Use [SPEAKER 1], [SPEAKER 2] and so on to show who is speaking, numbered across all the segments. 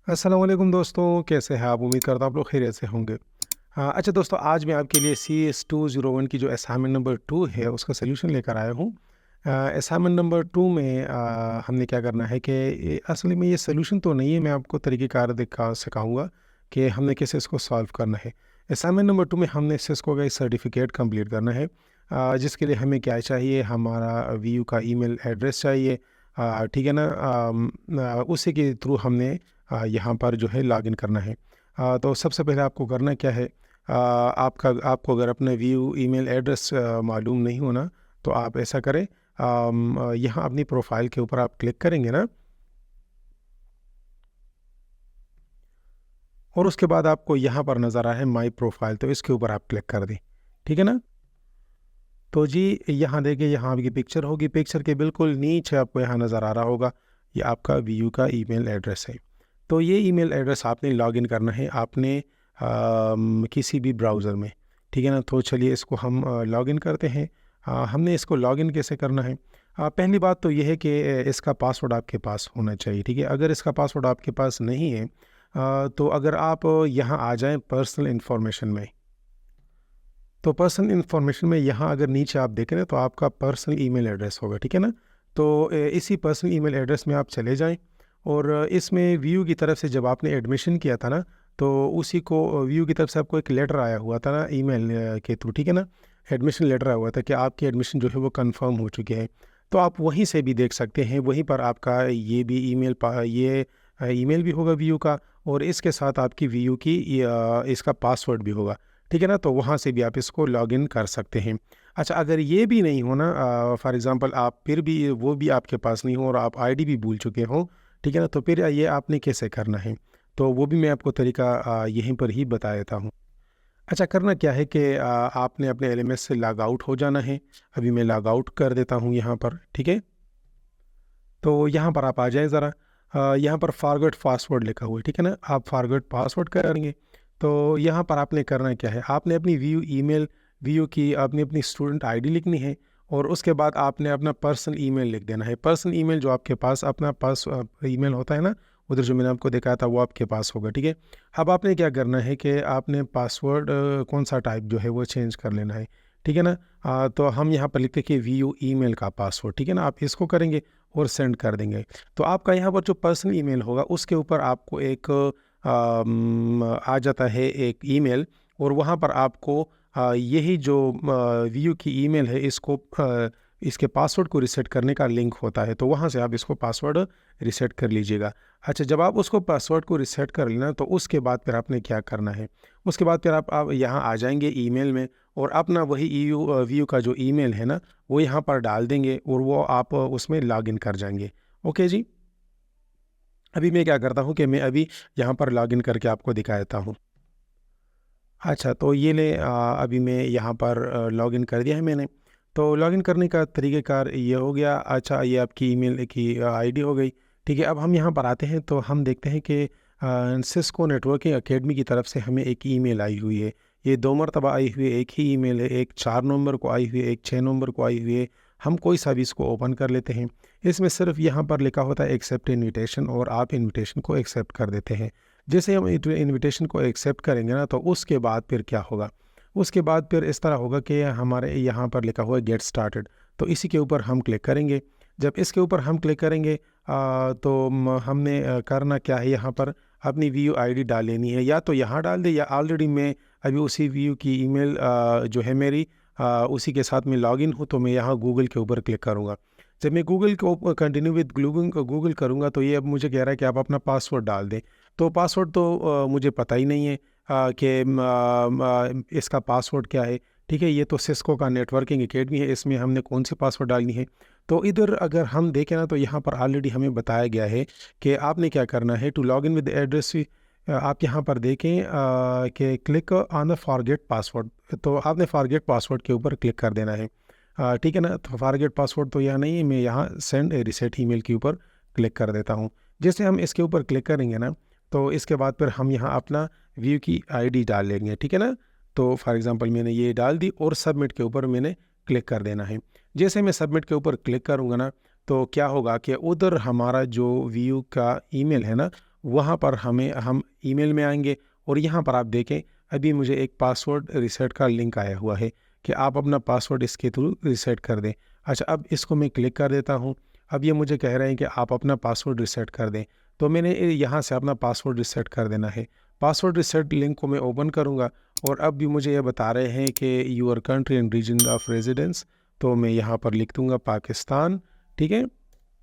[SPEAKER 1] अस्सलाम वालेकुम दोस्तों, कैसे हैं आप? उम्मीद करता हूँ आप लोग खैरियत से होंगे। अच्छा दोस्तों, आज मैं आपके लिए CS201 की जो असाइनमेंट नंबर 2 है उसका सॉल्यूशन लेकर आया हूँ। असाइनमेंट नंबर 2 में हमने क्या करना है कि असल में ये सॉल्यूशन तो नहीं है, मैं आपको तरीक़ेकार दिखा सिखाऊँगा कि हमने कैसे इसको सॉल्व करना है। असाइनमेंट नंबर 2 में हमने सिस्को का एक सर्टिफ़िकेट कंप्लीट करना है, जिसके लिए हमें क्या चाहिए, हमारा वीयू का ईमेल एड्रेस चाहिए। ठीक है ना? उसी के थ्रू हमने यहाँ पर जो है लॉगिन करना है। तो सबसे पहले आपको करना क्या है, आपको अगर अपना व्यू ईमेल एड्रेस मालूम नहीं हो ना, तो आप ऐसा करें, यहाँ अपनी प्रोफाइल के ऊपर आप क्लिक करेंगे ना, और उसके बाद आपको यहाँ पर नज़र आया है माई प्रोफाइल, तो इसके ऊपर आप क्लिक कर दें। ठीक है ना? तो जी यहाँ देखिए, यहाँ आपकी पिक्चर होगी, पिक्चर के बिल्कुल नीचे आपको यहाँ नज़र आ रहा होगा, ये आपका व्यू का ईमेल एड्रेस है। तो ये ईमेल एड्रेस आपने लॉगिन करना है आपने किसी भी ब्राउज़र में। ठीक है ना? तो चलिए इसको हम लॉगिन करते हैं। हमने इसको लॉगिन कैसे करना है? पहली बात तो ये है कि इसका पासवर्ड आपके पास होना चाहिए। ठीक है? अगर इसका पासवर्ड आपके पास नहीं है, तो अगर आप यहाँ आ जाएं पर्सनल इन्फॉर्मेशन में, तो पर्सनल इन्फॉर्मेशन में यहाँ अगर नीचे आप देखें ना, तो आपका पर्सनल ईमेल एड्रेस होगा। ठीक है ना? तो इसी पर्सनल ईमेल एड्रेस में आप चले जाएं, और इसमें व्यू की तरफ से जब आपने एडमिशन किया था ना, तो उसी को व्यू की तरफ से आपको एक लेटर आया हुआ था ना ईमेल के थ्रू। ठीक है ना? एडमिशन लेटर आया हुआ था कि आपकी एडमिशन जो है वो कंफर्म हो चुकी है। तो आप वहीं से भी देख सकते हैं, वहीं पर आपका ये भी ईमेल भी होगा व्यू का, और इसके साथ आपकी व्यू की इसका पासवर्ड भी होगा। ठीक है ना? तो वहाँ से भी आप इसको लॉगिन कर सकते हैं। अच्छा, अगर ये भी नहीं हो ना, फॉर एग्ज़ाम्पल आप फिर भी वो भी आपके पास नहीं हो और आप आईडी भी भूल चुके हो, ठीक है ना? तो फिर ये आपने कैसे करना है? तो वो भी मैं आपको तरीका यहीं पर ही बता देता हूँ। अच्छा, करना क्या है कि आपने अपने एलएमएस से लॉग आउट हो जाना है। अभी मैं लॉग आउट कर देता हूँ यहाँ पर, ठीक है? तो यहाँ पर आप आ जाएँ ज़रा, यहाँ पर फॉरगेट पासवर्ड लिखा हुआ है, ठीक है ना? आप फॉरगेट पासवर्ड करेंगे, तो यहाँ पर आपने करना क्या है, आपने अपनी व्यू की आपने अपनी स्टूडेंट आईडी लिखनी है, और उसके बाद आपने अपना पर्सनल ईमेल लिख देना है। पर्सनल ईमेल जो आपके पास अपना ईमेल होता है ना, उधर जो मैंने आपको दिखाया था वो आपके पास होगा, ठीक है? अब आपने क्या करना है कि आपने पासवर्ड कौन-सा टाइप जो है वो चेंज कर लेना है, ठीक है ना? तो हम यहाँ पर लिखते हैं कि व्यू ईमेल का पासवर्ड, ठीक है ना? आप इसको करेंगे और सेंड कर देंगे। तो आपका यहाँ पर जो पर्सनल ईमेल होगा उसके ऊपर आपको एक आ जाता है एक ईमेल, और वहाँ पर आपको यही जो व्यू की ईमेल है इसको इसके पासवर्ड को रीसेट करने का लिंक होता है, तो वहाँ से आप इसको पासवर्ड रीसेट कर लीजिएगा। अच्छा, जब आप उसको पासवर्ड को रीसेट कर लेना, तो उसके बाद फिर आपने क्या करना है, उसके बाद फिर आप यहाँ आ जाएंगे ईमेल में, और अपना वही व्यू का जो ईमेल है ना, वो यहाँ पर डाल देंगे, और वो आप उसमें लॉगिन कर जाएंगे। ओके जी। अभी मैं क्या करता हूँ कि मैं अभी यहाँ पर लॉगिन करके आपको दिखा देता हूँ। अच्छा, तो ये ले अभी मैं यहाँ पर लॉगिन कर दिया है मैंने। तो लॉगिन करने का तरीक़ेकार ये हो गया। अच्छा, ये आपकी ईमेल की आईडी हो गई। ठीक है, अब हम यहाँ पर आते हैं तो हम देखते हैं कि सिस्को नेटवर्किंग एकेडमी की तरफ से हमें एक ईमेल आई हुई है। ये 2 मरतबा आई हुई है, एक ही ईमेल है, एक 4 नवंबर को आई हुई है, एक 6 नवंबर को आई हुई है। हम कोई सा भी इसको ओपन कर लेते हैं। इसमें सिर्फ़ यहाँ पर लिखा होता है एक्सेप्ट इन्विटेशन, और आप इन्विटेशन को एक्सेप्ट कर देते हैं। जैसे हम इनविटेशन को एक्सेप्ट करेंगे ना, तो उसके बाद फिर क्या होगा, उसके बाद फिर इस तरह होगा कि हमारे यहाँ पर लिखा हुआ है गेट स्टार्टेड, तो इसी के ऊपर हम क्लिक करेंगे। जब इसके ऊपर हम क्लिक करेंगे, तो हमने करना क्या है, यहाँ पर अपनी व्यू आईडी डाल लेनी है, या तो यहाँ डाल दे, या ऑलरेडी मैं अभी उसी व्यू की ईमेल जो है मेरी, उसी के साथ मैं लॉगिन हूँ, तो मैं यहाँ गूगल के ऊपर क्लिक करूँगा। जब मैं गूगल को कंटिन्यू विद गूगल करूँगा, तो ये अब मुझे कह रहा है कि आप अपना पासवर्ड डाल दें। तो पासवर्ड तो मुझे पता ही नहीं है कि इसका पासवर्ड क्या है। ठीक है, ये तो सिस्को का नेटवर्किंग एकेडमी है, इसमें हमने कौन सी पासवर्ड डालनी है। तो इधर अगर हम देखें ना, तो यहाँ पर ऑलरेडी हमें बताया गया है कि आपने क्या करना है, to log in with address. आप यहाँ पर देखें कि click on the forget password, तो आपने फॉरगेट पासवर्ड के ऊपर क्लिक कर देना है। ठीक है ना? तो फॉरगेट पासवर्ड तो यहाँ नहीं है, मैं यहाँ सेंड ए रिसेट ईमेल के ऊपर क्लिक कर देता हूँ। जैसे हम इसके ऊपर क्लिक करेंगे ना, तो इसके बाद फिर हम यहाँ अपना व्यू की आईडी डाल लेंगे, ठीक है ना? तो फॉर एग्ज़ाम्पल मैंने ये डाल दी, और सबमिट के ऊपर मैंने क्लिक कर देना है। जैसे मैं सबमिट के ऊपर क्लिक करूँगा ना, तो क्या होगा कि उधर हमारा जो व्यू का ईमेल है ना, वहाँ पर हम ईमेल में आएंगे और यहाँ पर आप देखें अभी मुझे एक पासवर्ड रीसेट का लिंक आया हुआ है कि आप अपना पासवर्ड इसके थ्रू रीसेट कर दें। अच्छा, अब इसको मैं क्लिक कर देता हूँ। अब ये मुझे कह रहे हैं कि आप अपना पासवर्ड रीसेट कर दें, तो मैंने यहाँ से अपना पासवर्ड रीसेट कर देना है। पासवर्ड रीसेट लिंक को मैं ओपन करूँगा और अब भी मुझे ये बता रहे हैं कि your country and region of residence, तो मैं यहाँ पर लिख दूँगा पाकिस्तान। ठीक है,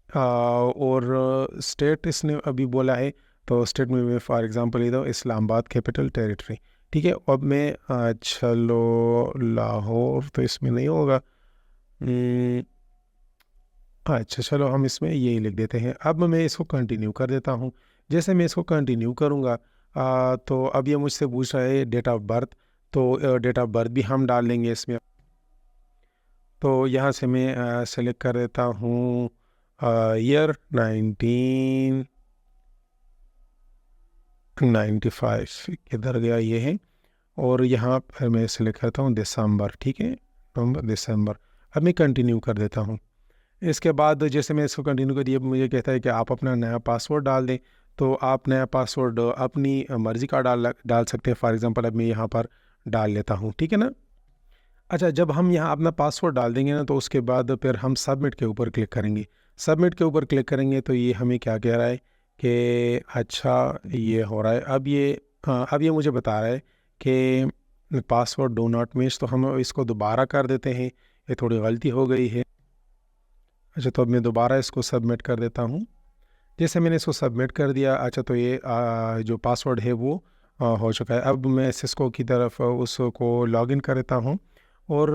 [SPEAKER 1] और स्टेट इसने अभी बोला है, तो स्टेट में मैं फॉर एग्ज़ाम्पल ले दूँ इस्लामाबाद कैपिटल टेरिटरी। ठीक है, अब मैं चलो लाहौर तो इसमें नहीं होगा। अच्छा चलो हम इसमें यही लिख देते हैं। अब मैं इसको कंटिन्यू कर देता हूँ। जैसे मैं इसको कंटिन्यू करूँगा तो अब ये मुझसे पूछ रहा है डेट ऑफ बर्थ, तो डेट ऑफ बर्थ भी हम डाल लेंगे इसमें। तो यहाँ से मैं सेलेक्ट कर देता हूँ ईयर 1995, किधर गया ये है, और यहाँ पर मैं सेलेक्ट करता हूँ दिसंबर। ठीक है, नवंबर दिसंबर। अब मैं कंटिन्यू कर देता हूँ। इसके बाद जैसे मैं इसको कंटिन्यू कर दिया, मुझे कहता है कि आप अपना नया पासवर्ड डाल दें, तो आप नया पासवर्ड अपनी मर्ज़ी का डाल सकते हैं। फॉर एग्ज़ाम्पल अब मैं यहाँ पर डाल लेता हूँ। ठीक है ना। अच्छा, जब हम यहाँ अपना पासवर्ड डाल देंगे ना, तो उसके बाद फिर हम सबमिट के ऊपर क्लिक करेंगे। सबमिट के ऊपर क्लिक करेंगे तो ये हमें क्या कह रहा है कि अच्छा ये हो रहा है। अब ये मुझे बता रहा है कि पासवर्ड डू नॉट मैच, तो हम इसको दोबारा कर देते हैं, ये थोड़ी गलती हो गई है। अच्छा, तो अब मैं दोबारा इसको सबमिट कर देता हूँ। जैसे मैंने इसको सबमिट कर दिया, अच्छा तो ये जो पासवर्ड है वो हो चुका है। अब मैं सिस्को की तरफ उसको लॉगिन कर देता हूँ और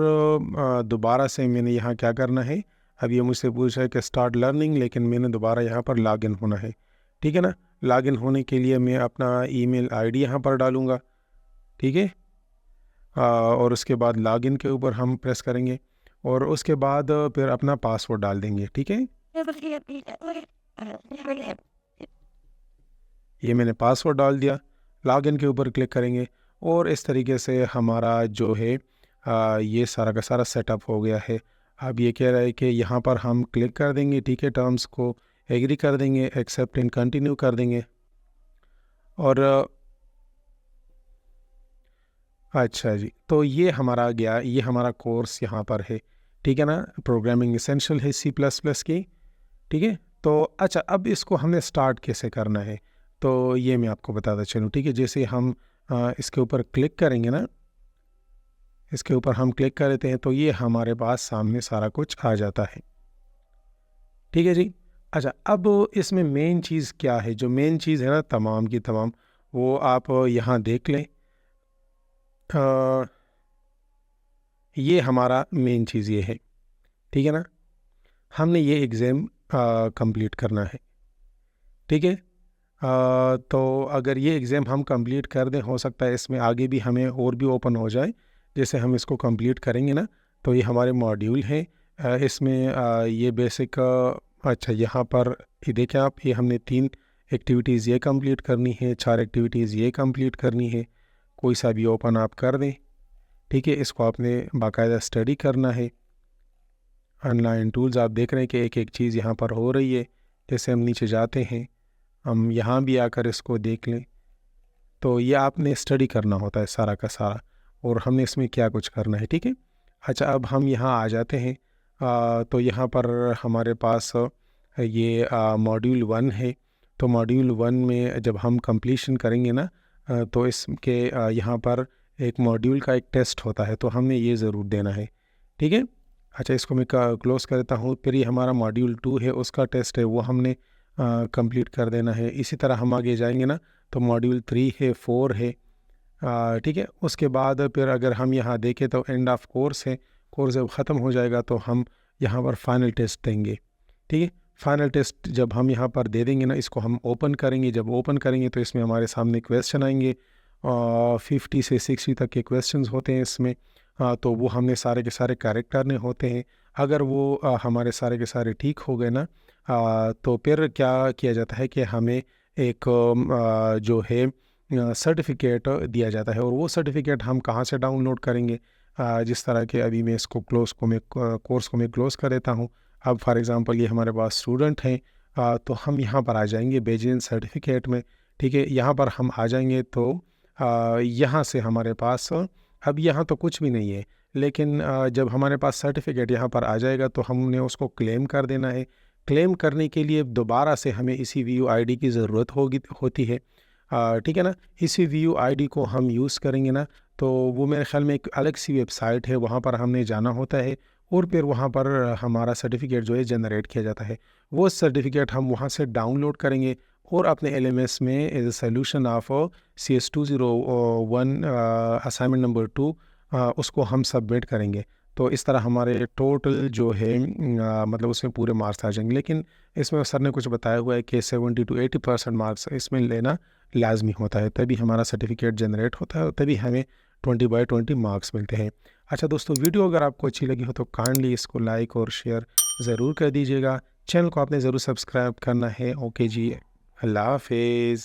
[SPEAKER 1] दोबारा से मैंने यहाँ क्या करना है, अब ये मुझसे पूछ रहा है कि स्टार्ट लर्निंग, लेकिन मैंने दोबारा यहाँ पर लॉगिन होना है। ठीक है ना। लॉगिन होने के लिए मैं अपना ईमेल आईडी यहाँ पर डालूँगा। ठीक है, और उसके बाद लॉगिन के ऊपर हम प्रेस करेंगे और उसके बाद फिर अपना पासवर्ड डाल देंगे। ठीक है, ये मैंने पासवर्ड डाल दिया। लॉगिन के ऊपर क्लिक करेंगे और इस तरीके से हमारा जो है ये सारा का सारा सेटअप हो गया है। अब ये कह रहा है कि यहाँ पर हम क्लिक कर देंगे। ठीक है, टर्म्स को एग्री कर देंगे, एक्सेप्ट एंड कंटिन्यू कर देंगे। और अच्छा जी, तो ये हमारा गया, ये हमारा कोर्स यहाँ पर है। ठीक है ना, प्रोग्रामिंग एसेंशियल है C++ की। ठीक है, तो अच्छा अब इसको हमने स्टार्ट कैसे करना है, तो ये मैं आपको बताता चलूँ। ठीक है, जैसे हम इसके ऊपर क्लिक करेंगे ना, इसके ऊपर हम क्लिक कर देते हैं तो ये हमारे पास सामने सारा कुछ आ जाता है। ठीक है जी। अच्छा, अब इसमें मेन चीज़ क्या है, जो मेन चीज़ है ना तमाम की तमाम, वो आप यहाँ देख लें। ये हमारा मेन चीज़ ये है। ठीक है ना, हमने ये एग्ज़ाम कंप्लीट करना है। ठीक है, तो अगर ये एग्ज़ाम हम कंप्लीट कर दें, हो सकता है इसमें आगे भी हमें और भी ओपन हो जाए। जैसे हम इसको कंप्लीट करेंगे ना, तो ये हमारे मॉड्यूल हैं। इसमें ये बेसिक अच्छा यहाँ पर ये देखें आप, ये हमने 3 एक्टिविटीज़ ये कंप्लीट करनी है, 4 एक्टिविटीज़ ये कंप्लीट करनी है। कोई सा भी ओपन आप कर दें। ठीक है, इसको आपने बाकायदा स्टडी करना है। ऑनलाइन टूल्स आप देख रहे हैं कि एक एक चीज़ यहाँ पर हो रही है। जैसे हम नीचे जाते हैं, हम यहाँ भी आकर इसको देख लें, तो ये आपने स्टडी करना होता है सारा का सारा, और हमने इसमें क्या कुछ करना है। ठीक है, अच्छा अब हम यहाँ आ जाते हैं। तो यहाँ पर हमारे पास ये मॉड्यूल 1 है। तो मॉड्यूल 1 में जब हम कंप्लीशन करेंगे ना, तो इसके यहाँ पर एक मॉड्यूल का एक टेस्ट होता है, तो हमने ये ज़रूर देना है। ठीक है, अच्छा इसको मैं क्लोज़ कर देता हूँ। फिर ये हमारा मॉड्यूल 2 है, उसका टेस्ट है, वो हमने कंप्लीट कर देना है। इसी तरह हम आगे जाएंगे ना, तो मॉड्यूल 3 है, 4 है। ठीक है, उसके बाद फिर अगर हम यहाँ देखें तो एंड ऑफ कोर्स है, कोर्स जब ख़त्म हो जाएगा तो हम यहाँ पर फाइनल टेस्ट देंगे। ठीक है, फाइनल टेस्ट जब हम यहाँ पर दे देंगे ना, इसको हम ओपन करेंगे। जब ओपन करेंगे तो इसमें हमारे सामने क्वेश्चन आएंगे, 50 से 60 तक के क्वेश्चंस होते हैं इसमें। तो वो हमने सारे के सारे करेक्ट करने होते हैं। अगर वो हमारे सारे के सारे ठीक हो गए ना, तो फिर क्या किया जाता है कि हमें एक जो है सर्टिफिकेट दिया जाता है। और वो सर्टिफिकेट हम कहाँ से डाउनलोड करेंगे, जिस तरह के अभी मैं इसको कोर्स को मैं क्लोज़ कर देता हूँ। अब फॉर एग्ज़ाम्पल ये हमारे पास स्टूडेंट हैं, तो हम यहाँ पर आ जाएंगे बेजियन सर्टिफिकेट में। ठीक है, यहाँ पर हम आ जाएंगे तो यहाँ से हमारे पास अब यहाँ तो कुछ भी नहीं है, लेकिन जब हमारे पास सर्टिफिकेट यहाँ पर आ जाएगा तो हमने उसको क्लेम कर देना है। क्लेम करने के लिए दोबारा से हमें इसी व्यू आईडी की ज़रूरत होती है। ठीक है ना, इसी व्यू आईडी को हम यूज़ करेंगे ना, तो वो मेरे ख्याल में एक अलग सी वेबसाइट है, वहाँ पर हमने जाना होता है और फिर वहाँ पर हमारा सर्टिफिकेट जो है जनरेट किया जाता है। वो सर्टिफिकेट हम वहाँ से डाउनलोड करेंगे और अपने LMS में as a solution of CS201 assignment number 2 उसको हम सबमिट करेंगे। तो इस तरह हमारे टोटल जो है मतलब उसमें पूरे मार्क्स आ जाएंगे। लेकिन इसमें सर ने कुछ बताया हुआ है कि 70 to 80% मार्क्स इसमें लेना लाजमी होता है, तभी हमारा सर्टिफिकेट जनरेट होता है और तभी हमें 20/20 मार्क्स मिलते हैं। अच्छा दोस्तों, वीडियो अगर आपको अच्छी लगी हो तो काइंडली इसको लाइक और शेयर ज़रूर कर दीजिएगा। चैनल को आपने ज़रूर सब्सक्राइब करना है। ओके जी, अल्लाह हाफिज़।